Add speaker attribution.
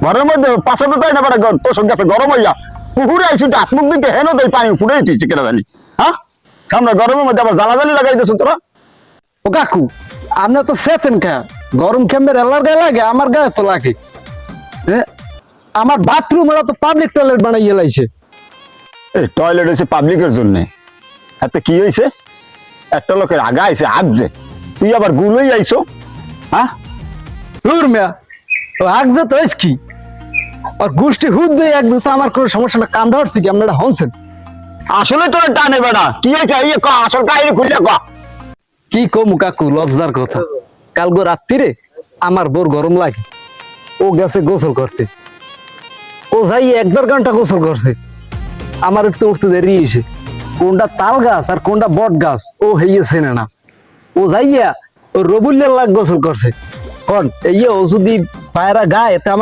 Speaker 1: ঘরের মধ্যে পাশাতে তাই না বেটা তোর সঙ্গে গেছে গরম হইয়া পুকুরে আইসি হাত মুখ দিতে হেন দেয় পানি ফুটে দিচ্ছে কেন জানি হ্যাঁ সামনে গরমের মধ্যে আবার জ্বালাজালি লাগাই দিয়েছো তোরা।
Speaker 2: ও কাকু আপনি তো সেতেন কে গরম কেমনে এলার গায়ে লাগে আমার গায়ে তো লাগে। আমার বাথরুম ওরা তো পাবলিক টয়লেট বানাইয়ে লাইছে।
Speaker 1: এই টয়লেট হয়েছে পাবলিকের জন্য, এতে কি হয়েছে? একটা লোকের আগা আইছে আগছে, তুই আবার গুলোই আইছো। হ্যাঁ
Speaker 2: দূর মিয়া ও আগজে তো কি আর গোষ্ঠী হুদ দিয়ে একদম তো আমার কোনো সমস্যা না, কাম ধরছি কি আপনারা হনছেন?
Speaker 1: আসলে তোর টানে বেটা কি হয়েছে এই ক আসল কাহিনী খুলে ক।
Speaker 2: কি কমু কাকু লজ্জার কথা, কালগো রাত্রিরে আমার বোর গরম লাগে, ও গেছে গোসল করতে, ও যাই 1-1.5 ঘন্টা গোসল করছে, আমার একটু উঠতে দেরি হয়েছে, কোনটা তাল গাছ আর কোনটা বট গাছ ও হইয়েছে না, ও যাইয়া ও রবুল্লার লাগ গোসল করছে। কোন এই ও যদি পায়রা গায়ে